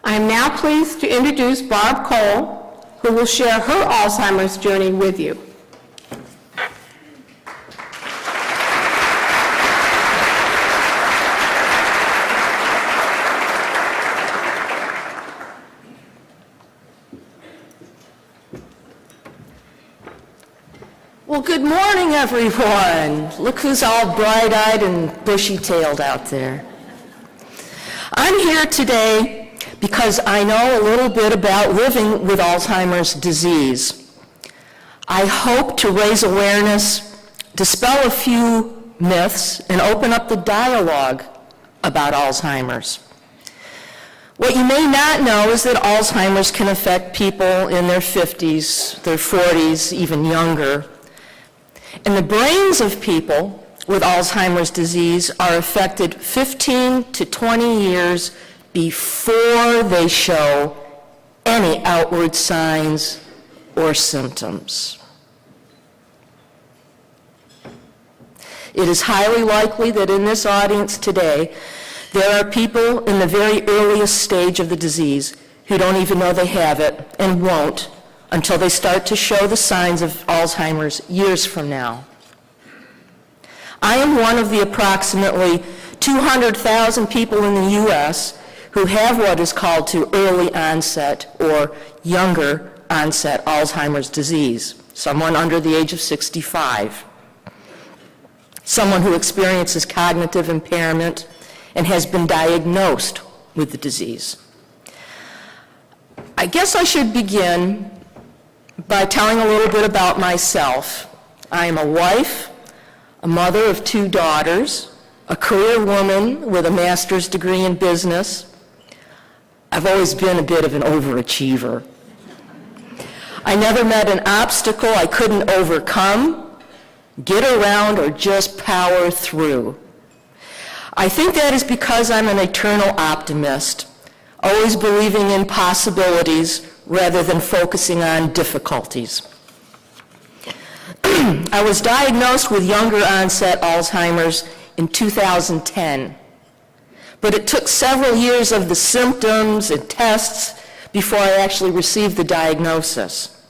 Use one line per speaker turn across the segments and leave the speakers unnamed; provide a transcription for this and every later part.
I am now pleased to introduce Barb Cole, who will share her Alzheimer's journey with you.
Well, good morning, everyone. Look who's all bright-eyed and bushy-tailed out there. I'm here today because I know a little bit about living with Alzheimer's disease. I hope to raise awareness, dispel a few myths, and open up the dialogue about Alzheimer's. What you may not know is that Alzheimer's can affect people in their 50s, their 40s, even younger. And the brains of people with Alzheimer's disease are affected 15 to 20 years before they show any outward signs or symptoms. It is highly likely that in this audience today, there are people in the very earliest stage of the disease who don't even know they have it and won't until they start to show the signs of Alzheimer's years from now. I am one of the approximately 200,000 people in the U.S. who have what is called to early onset or younger onset Alzheimer's disease, someone under the age of 65, someone who experiences cognitive impairment and has been diagnosed with the disease. I guess I should begin by telling a little bit about myself. I am a wife, a mother of 2 daughters, a career woman with a master's degree in business. I've always been a bit of an overachiever. I never met an obstacle I couldn't overcome, get around, or just power through. I think that is because I'm an eternal optimist, always believing in possibilities rather than focusing on difficulties. I was diagnosed with younger onset Alzheimer's in 2010, but it took several years of the symptoms and tests before I actually received the diagnosis.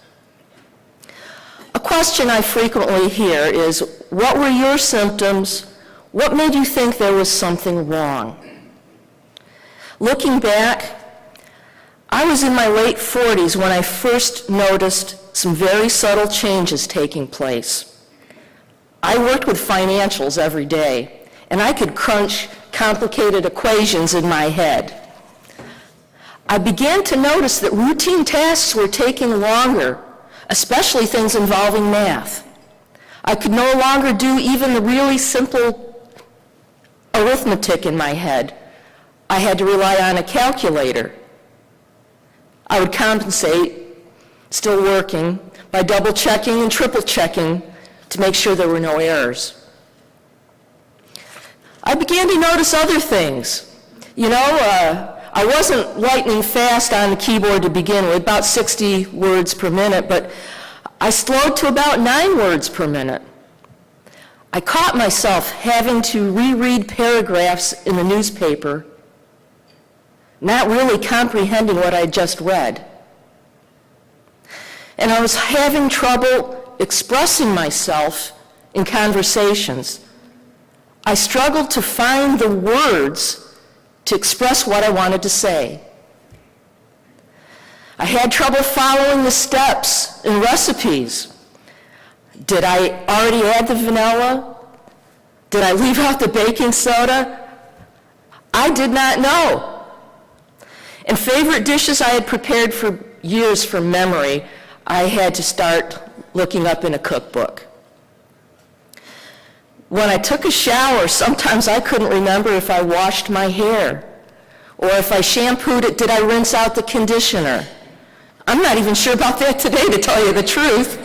A question I frequently hear is, what were your symptoms? What made you think there was something wrong? Looking back, I was in my late 40s when I first noticed some very subtle changes taking place. I worked with financials every day, and I could crunch complicated equations in my head. I began to notice that routine tasks were taking longer, especially things involving math. I could no longer do even the really simple arithmetic in my head. I had to rely on a calculator. I would compensate, still working, by double-checking and triple-checking to make sure there were no errors. I began to notice other things. I wasn't lightning fast on the keyboard to begin with, about 60 words per minute, but I slowed to about 9 words per minute. I caught myself having to reread paragraphs in the newspaper, not really comprehending what I just read. And I was having trouble expressing myself in conversations. I struggled to find the words to express what I wanted to say. I had trouble following the steps in recipes. Did I already add the vanilla? Did I leave out the baking soda? I did not know. And favorite dishes I had prepared for years from memory, I had to start looking up in a cookbook. When I took a shower, sometimes I couldn't remember if I washed my hair, or if I shampooed it, did I rinse out the conditioner? I'm not even sure about that today, to tell you the truth.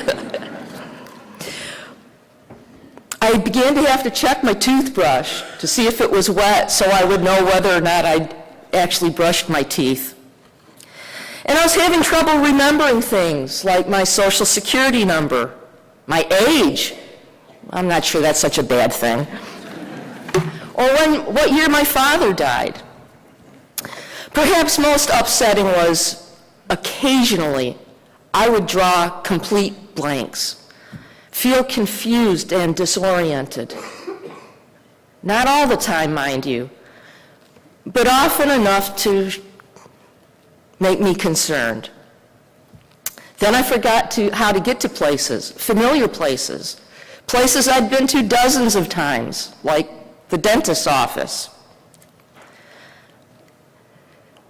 I began to have to check my toothbrush to see if it was wet so I would know whether or not I'd actually brushed my teeth. And I was having trouble remembering things like my social security number, my age. I'm not sure that's such a bad thing. Or what year my father died. Perhaps most upsetting was occasionally I would draw complete blanks, feel confused and disoriented. Not all the time, mind you, but often enough to make me concerned. Then I forgot how to get to places, familiar places, places I'd been to dozens of times, like the dentist's office.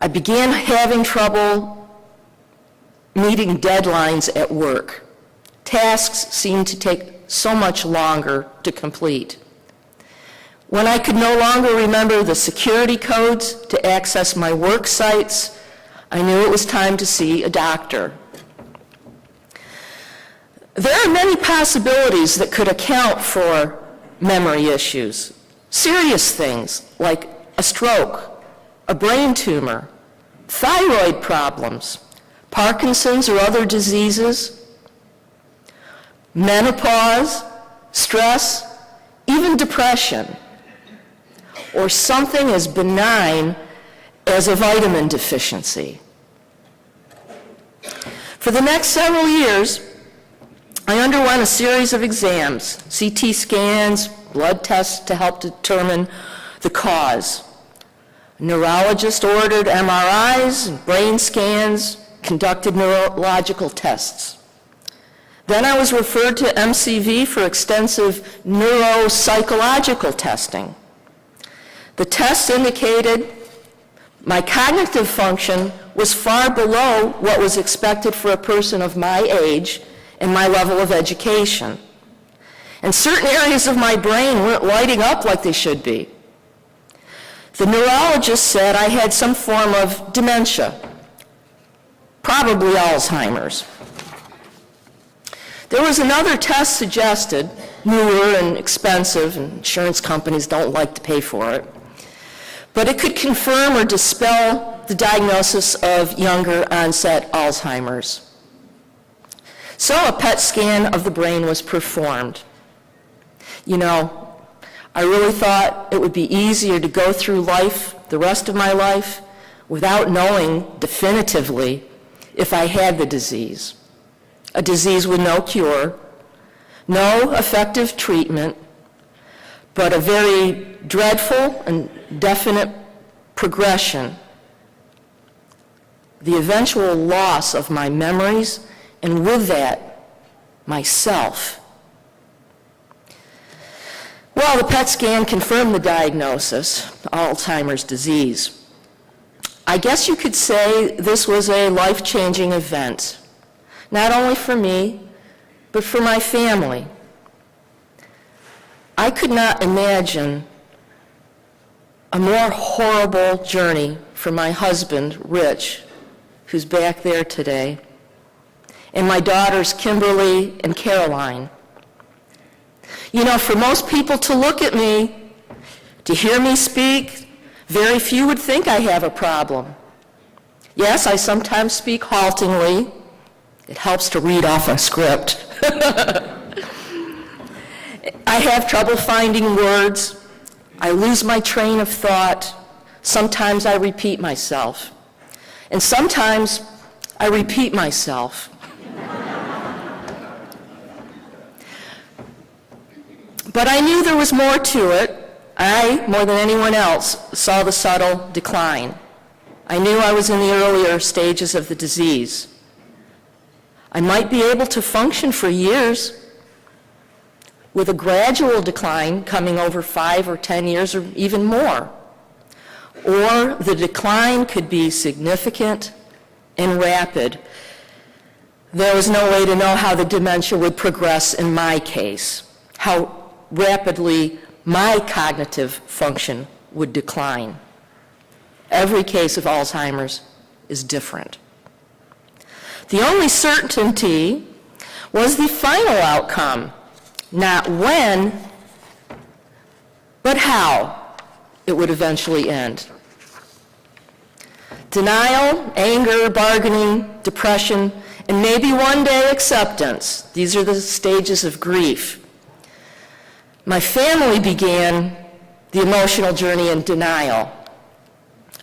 I began having trouble meeting deadlines at work. Tasks seemed to take so much longer to complete. When I could no longer remember the security codes to access my work sites, I knew it was time to see a doctor. There are many possibilities that could account for memory issues. Serious things like a stroke, a brain tumor, thyroid problems, Parkinson's or other diseases, menopause, stress, even depression, or something as benign as a vitamin deficiency. For the next several years, I underwent a series of exams, CT scans, blood tests to help determine the cause. A neurologist ordered MRIs and brain scans, conducted neurological tests. Then I was referred to MCV for extensive neuropsychological testing. The tests indicated my cognitive function was far below what was expected for a person of my age and my level of education. And certain areas of my brain weren't lighting up like they should be. The neurologist said I had some form of dementia, probably Alzheimer's. There was another test suggested, newer and expensive, and insurance companies don't like to pay for it, but it could confirm or dispel the diagnosis of younger onset Alzheimer's. So a PET scan of the brain was performed. You know, I really thought it would be easier to go through life, the rest of my life, without knowing definitively if I had the disease. A disease with no cure, no effective treatment, but a very dreadful and definite progression. The eventual loss of my memories, and with that, myself. Well, the PET scan confirmed the diagnosis, Alzheimer's disease. I guess you could say this was a life-changing event, not only for me, but for my family. I could not imagine a more horrible journey for my husband, Rich, who's back there today, and my daughters, Kimberly and Caroline. You know, for most people to look at me, to hear me speak, very few would think I have a problem. Yes, I sometimes speak haltingly. It helps to read off a script. I have trouble finding words. I lose my train of thought. Sometimes I repeat myself. And sometimes I repeat myself. But I knew there was more to it. I, more than anyone else, saw the subtle decline. I knew I was in the earlier stages of the disease. I might be able to function for years with a gradual decline coming over 5 or 10 years or even more. Or the decline could be significant and rapid. There was no way to know how the dementia would progress in my case, how rapidly my cognitive function would decline. Every case of Alzheimer's is different. The only certainty was the final outcome, not when, but how it would eventually end. Denial, anger, bargaining, depression, and maybe one day acceptance. These are the stages of grief. My family began the emotional journey in denial.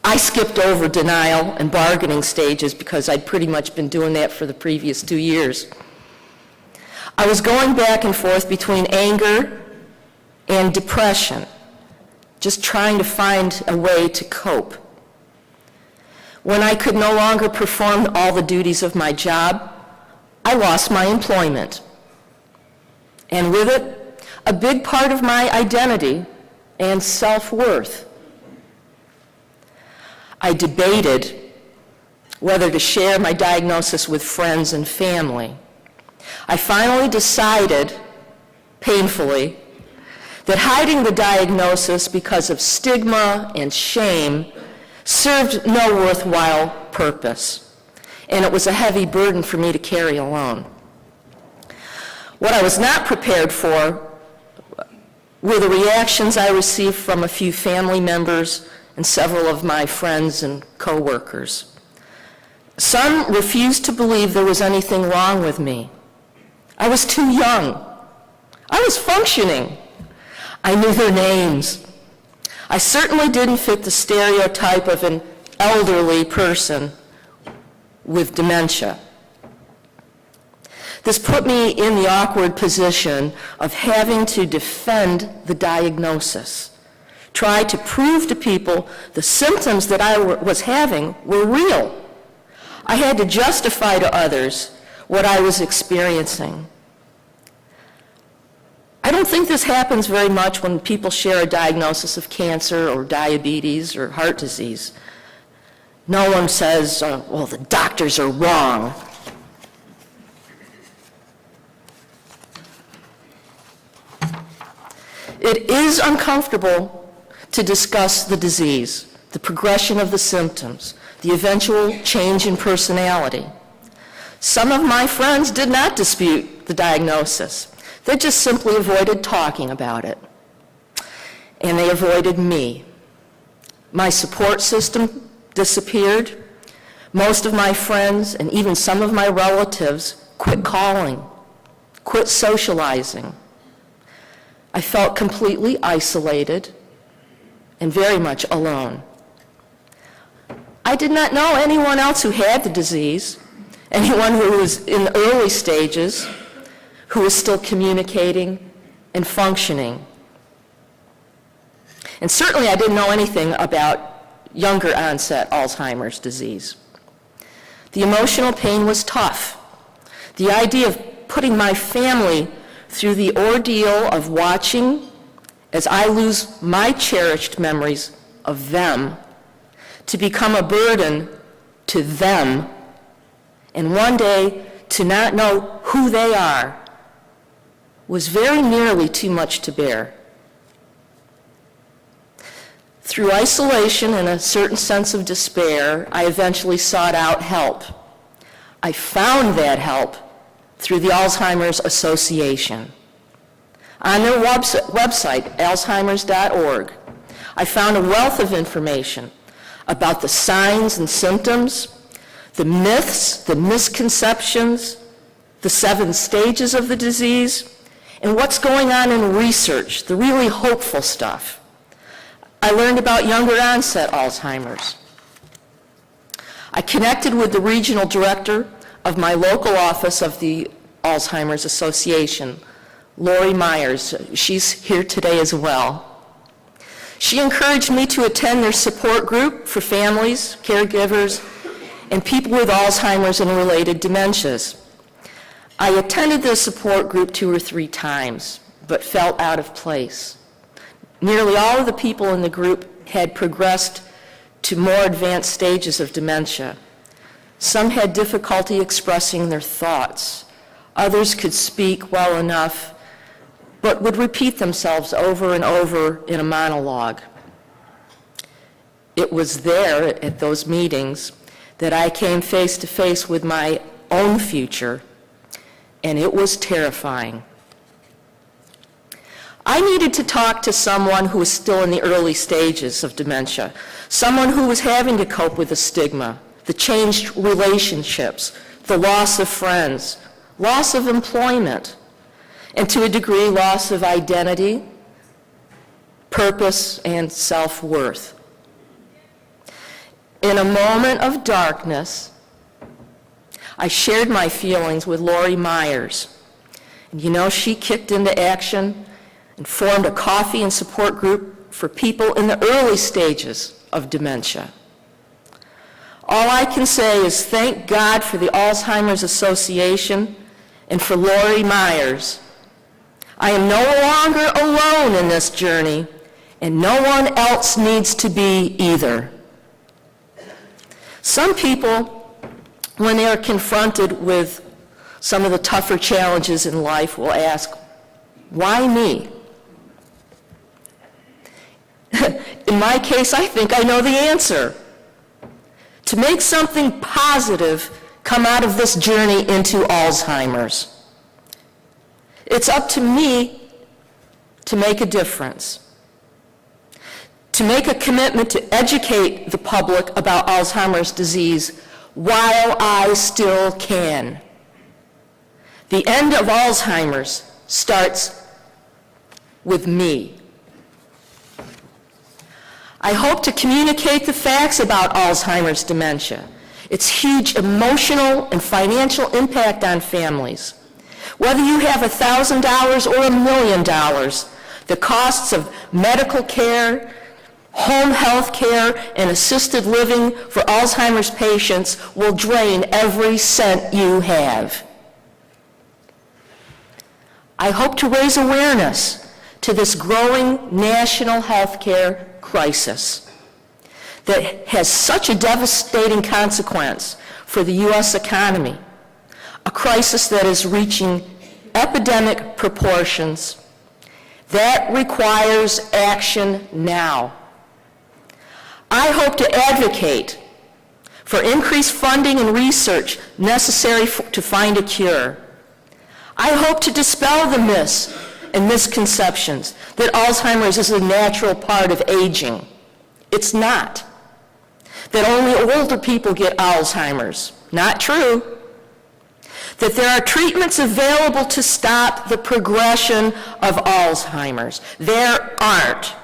I skipped over denial and bargaining stages because I'd pretty much been doing that for the previous 2 years. I was going back and forth between anger and depression, just trying to find a way to cope. When I could no longer perform all the duties of my job, I lost my employment. And with it, a big part of my identity and self-worth. I debated whether to share my diagnosis with friends and family. I finally decided, painfully, that hiding the diagnosis because of stigma and shame served no worthwhile purpose, and it was a heavy burden for me to carry alone. What I was not prepared for were the reactions I received from a few family members and several of my friends and coworkers. Some refused to believe there was anything wrong with me. I was too young. I was functioning. I knew their names. I certainly didn't fit the stereotype of an elderly person with dementia. This put me in the awkward position of having to defend the diagnosis, try to prove to people the symptoms that I was having were real. I had to justify to others what I was experiencing. I don't think this happens very much when people share a diagnosis of cancer or diabetes or heart disease. No one says, well, the doctors are wrong. It is uncomfortable to discuss the disease, the progression of the symptoms, the eventual change in personality. Some of my friends did not dispute the diagnosis. They just simply avoided talking about it. And they avoided me. My support system disappeared. Most of my friends and even some of my relatives quit calling, quit socializing. I felt completely isolated and very much alone. I did not know anyone else who had the disease, anyone who was in the early stages, who was still communicating and functioning. And certainly I didn't know anything about younger onset Alzheimer's disease. The emotional pain was tough. The idea of putting my family through the ordeal of watching as I lose my cherished memories of them to become a burden to them, and one day to not know who they are, was very nearly too much to bear. Through isolation and a certain sense of despair, I eventually sought out help. I found that help through the Alzheimer's Association. On their website, alzheimers.org, I found a wealth of information about the signs and symptoms, the myths, the misconceptions, the 7 stages of the disease, and what's going on in research, the really hopeful stuff. I learned about younger onset Alzheimer's. I connected with the regional director of my local office of the Alzheimer's Association, Lori Myers. She's here today as well. She encouraged me to attend their support group for families, caregivers, and people with Alzheimer's and related dementias. I attended the support group 2 or 3 times, but felt out of place. Nearly all of the people in the group had progressed to more advanced stages of dementia. Some had difficulty expressing their thoughts. Others could speak well enough, but would repeat themselves over and over in a monologue. It was there at those meetings that I came face to face with my own future, and it was terrifying. I needed to talk to someone who was still in the early stages of dementia, someone who was having to cope with the stigma, the changed relationships, the loss of friends, loss of employment, and to a degree, loss of identity, purpose, and self-worth. In a moment of darkness, I shared my feelings with Lori Myers. And you know, she kicked into action and formed a coffee and support group for people in the early stages of dementia. All I can say is thank God for the Alzheimer's Association and for Lori Myers. I am no longer alone in this journey, and no one else needs to be either. Some people, when they are confronted with some of the tougher challenges in life, will ask, why me? In my case, I think I know the answer. To make something positive come out of this journey into Alzheimer's. It's up to me to make a difference, to make a commitment to educate the public about Alzheimer's disease while I still can. The end of Alzheimer's starts with me. I hope to communicate the facts about Alzheimer's dementia, its huge emotional and financial impact on families. Whether you have $1,000 or $1 million, the costs of medical care, home health care, and assisted living for Alzheimer's patients will drain every cent you have. I hope to raise awareness to this growing national health care crisis that has such a devastating consequence for the U.S. economy, a crisis that is reaching epidemic proportions. That requires action now. I hope to advocate for increased funding and research necessary to find a cure. I hope to dispel the myths and misconceptions that Alzheimer's is a natural part of aging. It's not. That only older people get Alzheimer's. Not true. That there are treatments available to stop the progression of Alzheimer's. There aren't.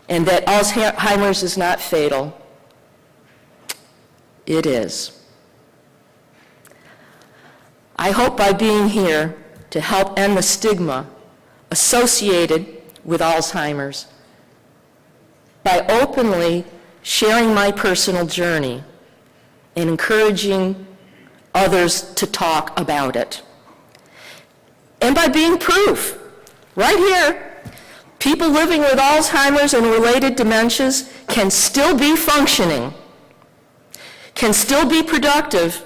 And that Alzheimer's is not fatal. It is. I hope by being here to help end the stigma associated with Alzheimer's, by openly sharing my personal journey and encouraging others to talk about it. And by being proof, right here, people living with Alzheimer's and related dementias can still be functioning, can still be productive,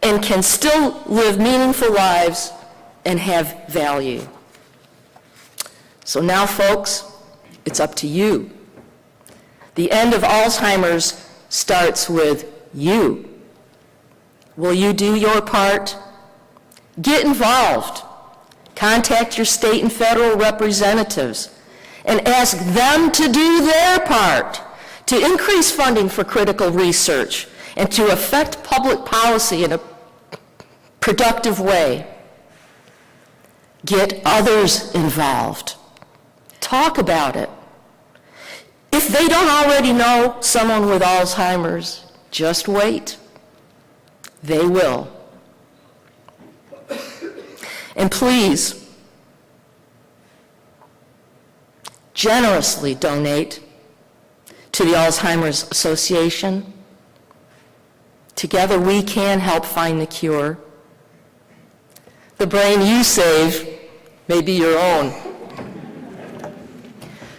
and can still live meaningful lives and have value. So now, folks, it's up to you. The end of Alzheimer's starts with you. Will you do your part? Get involved. Contact your state and federal representatives and ask them to do their part to increase funding for critical research and to affect public policy in a productive way. Get others involved. Talk about it. If they don't already know someone with Alzheimer's, just wait. They will. And please, generously donate to the Alzheimer's Association. Together we can help find the cure. The brain you save may be your own.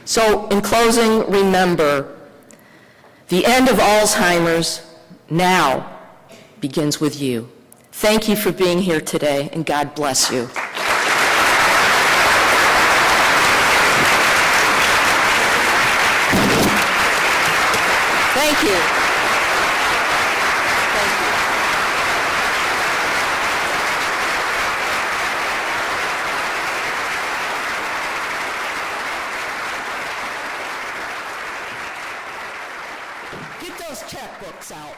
So in closing, remember, the end of Alzheimer's now begins with you. Thank you for being here today, and God bless you. Thank you. Get those checkbooks out.